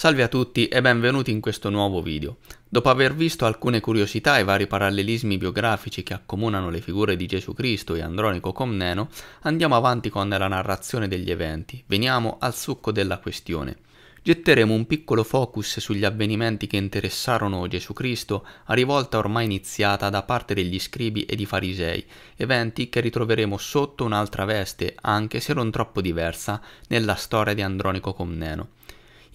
Salve a tutti e benvenuti in questo nuovo video. Dopo aver visto alcune curiosità e vari parallelismi biografici che accomunano le figure di Gesù Cristo e Andronico Comneno, andiamo avanti con la narrazione degli eventi. Veniamo al succo della questione. Getteremo un piccolo focus sugli avvenimenti che interessarono Gesù Cristo a rivolta ormai iniziata da parte degli scribi ed i farisei, eventi che ritroveremo sotto un'altra veste, anche se non troppo diversa, nella storia di Andronico Comneno.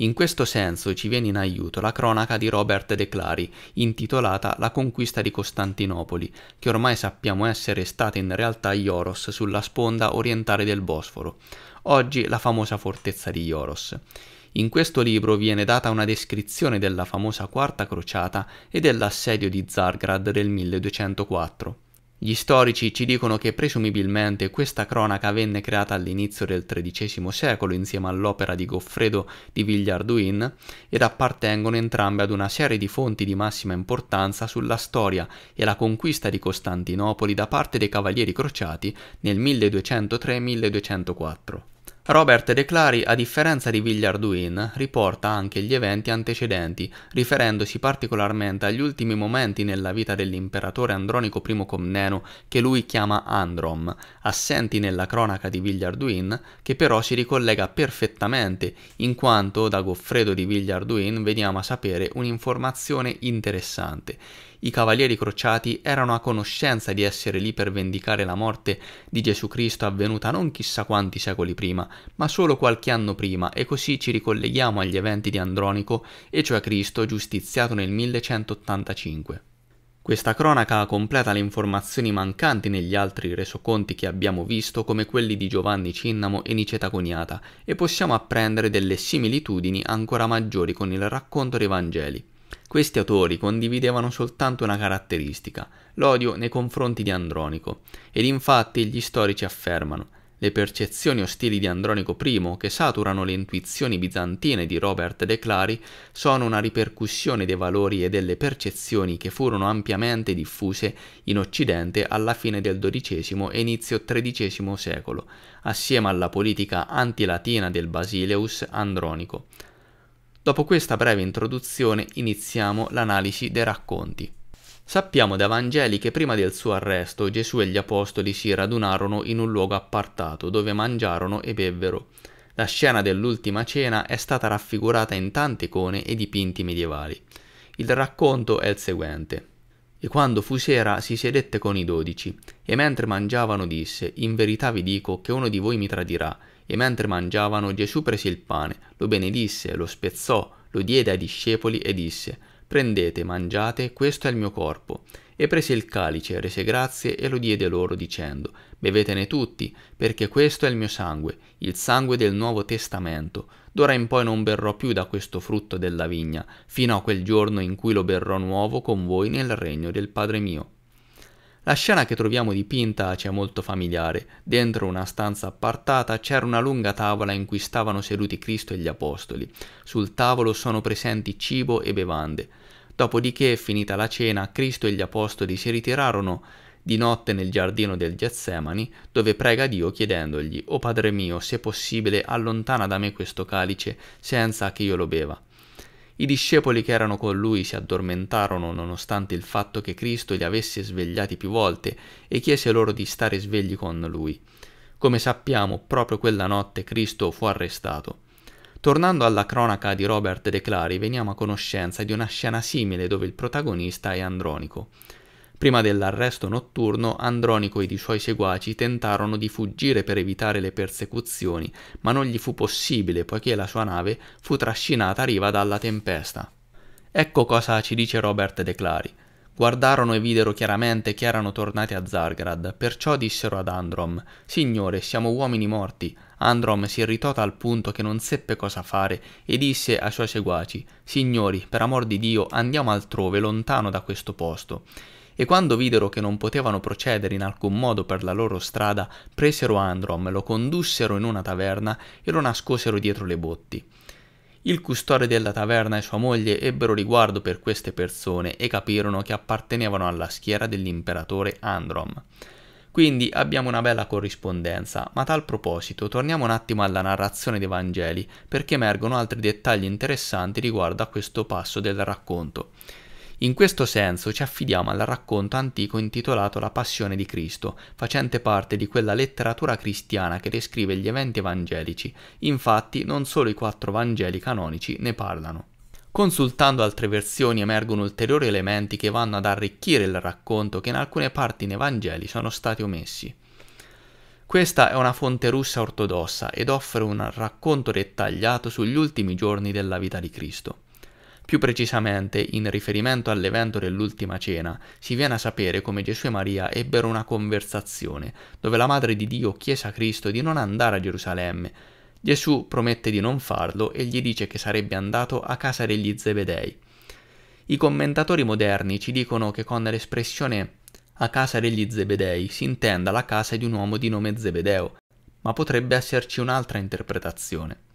In questo senso ci viene in aiuto la cronaca di Robert de Clari, intitolata La conquista di Costantinopoli, che ormai sappiamo essere stata in realtà Ioros sulla sponda orientale del Bosforo, oggi la famosa fortezza di Ioros. In questo libro viene data una descrizione della famosa Quarta Crociata e dell'assedio di Zargrad del 1204. Gli storici ci dicono che presumibilmente questa cronaca venne creata all'inizio del XIII secolo insieme all'opera di Goffredo di Villehardouin ed appartengono entrambe ad una serie di fonti di massima importanza sulla storia e la conquista di Costantinopoli da parte dei Cavalieri Crociati nel 1203-1204. Robert de Clari, a differenza di Villehardouin, riporta anche gli eventi antecedenti, riferendosi particolarmente agli ultimi momenti nella vita dell'imperatore Andronico I Comneno, che lui chiama Androm, assenti nella cronaca di Villehardouin, che però si ricollega perfettamente, in quanto da Goffredo di Villehardouin veniamo a sapere un'informazione interessante. I Cavalieri Crociati erano a conoscenza di essere lì per vendicare la morte di Gesù Cristo avvenuta non chissà quanti secoli prima, ma solo qualche anno prima, e così ci ricolleghiamo agli eventi di Andronico, e cioè Cristo giustiziato nel 1185. Questa cronaca completa le informazioni mancanti negli altri resoconti che abbiamo visto, come quelli di Giovanni Cinnamo e Niceta Coniata, e possiamo apprendere delle similitudini ancora maggiori con il racconto dei Vangeli. Questi autori condividevano soltanto una caratteristica, l'odio nei confronti di Andronico, ed infatti gli storici affermano: le percezioni ostili di Andronico I, che saturano le intuizioni bizantine di Robert de Clari, sono una ripercussione dei valori e delle percezioni che furono ampiamente diffuse in Occidente alla fine del XII e inizio XIII secolo, assieme alla politica antilatina del Basileus Andronico. Dopo questa breve introduzione iniziamo l'analisi dei racconti. Sappiamo dai Vangeli che prima del suo arresto Gesù e gli apostoli si radunarono in un luogo appartato dove mangiarono e bevvero. La scena dell'ultima cena è stata raffigurata in tante icone e dipinti medievali. Il racconto è il seguente. E quando fu sera si sedette con i 12, e mentre mangiavano disse: in verità vi dico che uno di voi mi tradirà. E mentre mangiavano Gesù prese il pane, lo benedisse, lo spezzò, lo diede ai discepoli e disse: prendete, mangiate, questo è il mio corpo. E prese il calice, rese grazie e lo diede loro dicendo: bevetene tutti, perché questo è il mio sangue, il sangue del Nuovo Testamento. D'ora in poi non berrò più da questo frutto della vigna, fino a quel giorno in cui lo berrò nuovo con voi nel regno del Padre mio. La scena che troviamo dipinta ci è molto familiare. Dentro una stanza appartata c'era una lunga tavola in cui stavano seduti Cristo e gli apostoli. Sul tavolo sono presenti cibo e bevande. Dopodiché, finita la cena, Cristo e gli apostoli si ritirarono di notte nel giardino del Getsemani, dove prega Dio chiedendogli: «O Padre mio, se possibile, allontana da me questo calice, senza che io lo beva». I discepoli che erano con lui si addormentarono nonostante il fatto che Cristo li avesse svegliati più volte e chiese loro di stare svegli con lui. Come sappiamo, proprio quella notte Cristo fu arrestato. Tornando alla cronaca di Robert de Clari, veniamo a conoscenza di una scena simile dove il protagonista è Andronico. Prima dell'arresto notturno, Andronico ed i suoi seguaci tentarono di fuggire per evitare le persecuzioni, ma non gli fu possibile poiché la sua nave fu trascinata a riva dalla tempesta. Ecco cosa ci dice Robert de Clari. Guardarono e videro chiaramente che erano tornati a Zargrad, perciò dissero ad Androm: «Signore, siamo uomini morti». Androm si irritò al punto che non seppe cosa fare e disse ai suoi seguaci: «Signori, per amor di Dio, andiamo altrove, lontano da questo posto». E quando videro che non potevano procedere in alcun modo per la loro strada, presero Androm, lo condussero in una taverna e lo nascosero dietro le botti. Il custode della taverna e sua moglie ebbero riguardo per queste persone e capirono che appartenevano alla schiera dell'imperatore Androm. Quindi abbiamo una bella corrispondenza, ma a tal proposito torniamo un attimo alla narrazione dei Vangeli, perché emergono altri dettagli interessanti riguardo a questo passo del racconto. In questo senso ci affidiamo al racconto antico intitolato La Passione di Cristo, facente parte di quella letteratura cristiana che descrive gli eventi evangelici. Infatti non solo i 4 Vangeli canonici ne parlano. Consultando altre versioni emergono ulteriori elementi che vanno ad arricchire il racconto che in alcune parti nei Vangeli sono stati omessi. Questa è una fonte russa ortodossa ed offre un racconto dettagliato sugli ultimi giorni della vita di Cristo. Più precisamente, in riferimento all'evento dell'Ultima Cena, si viene a sapere come Gesù e Maria ebbero una conversazione, dove la Madre di Dio chiese a Cristo di non andare a Gerusalemme. Gesù promette di non farlo e gli dice che sarebbe andato a casa degli Zebedei. I commentatori moderni ci dicono che con l'espressione a casa degli Zebedei si intenda la casa di un uomo di nome Zebedeo, ma potrebbe esserci un'altra interpretazione.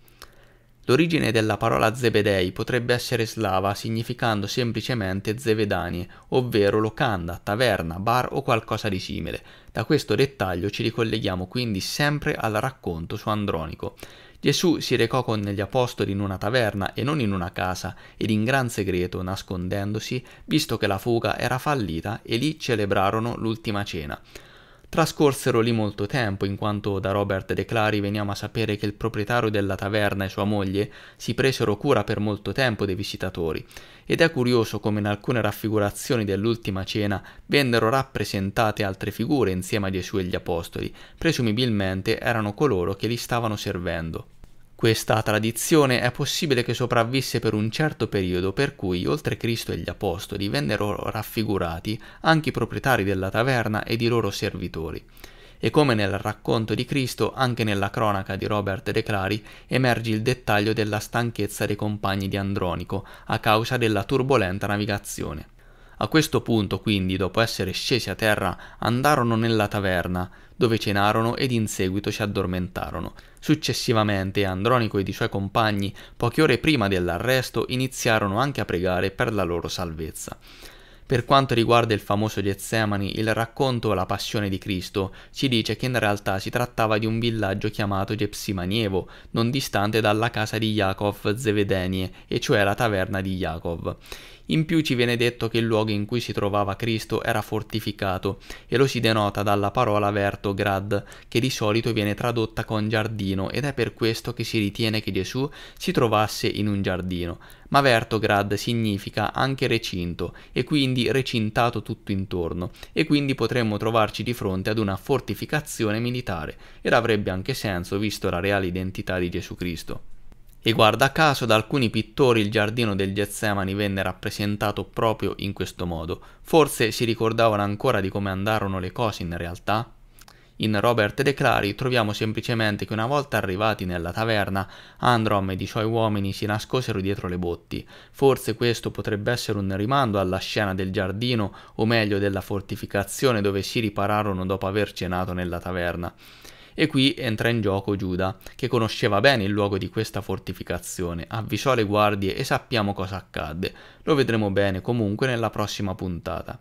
L'origine della parola Zebedei potrebbe essere slava, significando semplicemente Zevedanie, ovvero locanda, taverna, bar o qualcosa di simile. Da questo dettaglio ci ricolleghiamo quindi sempre al racconto su Andronico. Gesù si recò con gli apostoli in una taverna e non in una casa, ed in gran segreto, nascondendosi, visto che la fuga era fallita, e lì celebrarono l'ultima cena. Trascorsero lì molto tempo, in quanto da Robert De Clari veniamo a sapere che il proprietario della taverna e sua moglie si presero cura per molto tempo dei visitatori, ed è curioso come in alcune raffigurazioni dell'ultima cena vennero rappresentate altre figure insieme a Gesù e gli apostoli, presumibilmente erano coloro che li stavano servendo. Questa tradizione è possibile che sopravvisse per un certo periodo, per cui oltre Cristo e gli apostoli vennero raffigurati anche i proprietari della taverna ed i loro servitori. E come nel racconto di Cristo, anche nella cronaca di Robert De Clari emerge il dettaglio della stanchezza dei compagni di Andronico a causa della turbolenta navigazione. A questo punto, quindi, dopo essere scesi a terra, andarono nella taverna, dove cenarono ed in seguito si addormentarono. Successivamente Andronico ed i suoi compagni, poche ore prima dell'arresto, iniziarono anche a pregare per la loro salvezza. Per quanto riguarda il famoso Getsemani, il racconto La Passione di Cristo ci dice che in realtà si trattava di un villaggio chiamato Gepsimanievo, non distante dalla casa di Yakov Zevedenie, e cioè la taverna di Yakov. In più ci viene detto che il luogo in cui si trovava Cristo era fortificato, e lo si denota dalla parola Vertograd, che di solito viene tradotta con giardino, ed è per questo che si ritiene che Gesù si trovasse in un giardino. Ma Vertograd significa anche recinto, e quindi recintato tutto intorno, e quindi potremmo trovarci di fronte ad una fortificazione militare, ed avrebbe anche senso visto la reale identità di Gesù Cristo. E guarda caso da alcuni pittori il giardino del Getsemani venne rappresentato proprio in questo modo. Forse si ricordavano ancora di come andarono le cose in realtà? In Robert De Clari troviamo semplicemente che una volta arrivati nella taverna, Androm ed i suoi uomini si nascosero dietro le botti. Forse questo potrebbe essere un rimando alla scena del giardino, o meglio della fortificazione dove si ripararono dopo aver cenato nella taverna. E qui entra in gioco Giuda, che conosceva bene il luogo di questa fortificazione, avvisò le guardie e sappiamo cosa accadde. Lo vedremo bene comunque nella prossima puntata.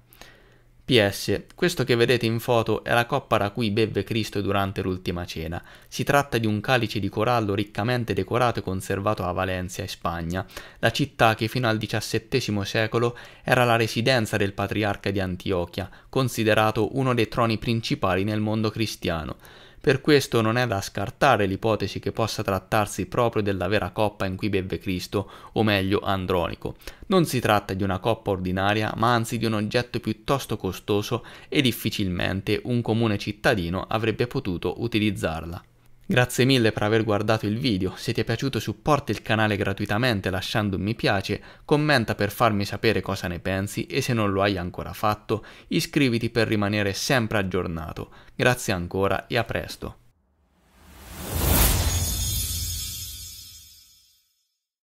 PS. Questo che vedete in foto è la coppa da cui bevve Cristo durante l'ultima cena. Si tratta di un calice di corallo riccamente decorato e conservato a Valencia, in Spagna, la città che fino al XVII secolo era la residenza del patriarca di Antiochia, considerato uno dei troni principali nel mondo cristiano. Per questo non è da scartare l'ipotesi che possa trattarsi proprio della vera coppa in cui bevve Cristo, o meglio Andronico. Non si tratta di una coppa ordinaria, ma anzi di un oggetto piuttosto costoso e difficilmente un comune cittadino avrebbe potuto utilizzarla. Grazie mille per aver guardato il video, se ti è piaciuto supporta il canale gratuitamente lasciando un mi piace, commenta per farmi sapere cosa ne pensi e se non lo hai ancora fatto, iscriviti per rimanere sempre aggiornato. Grazie ancora e a presto.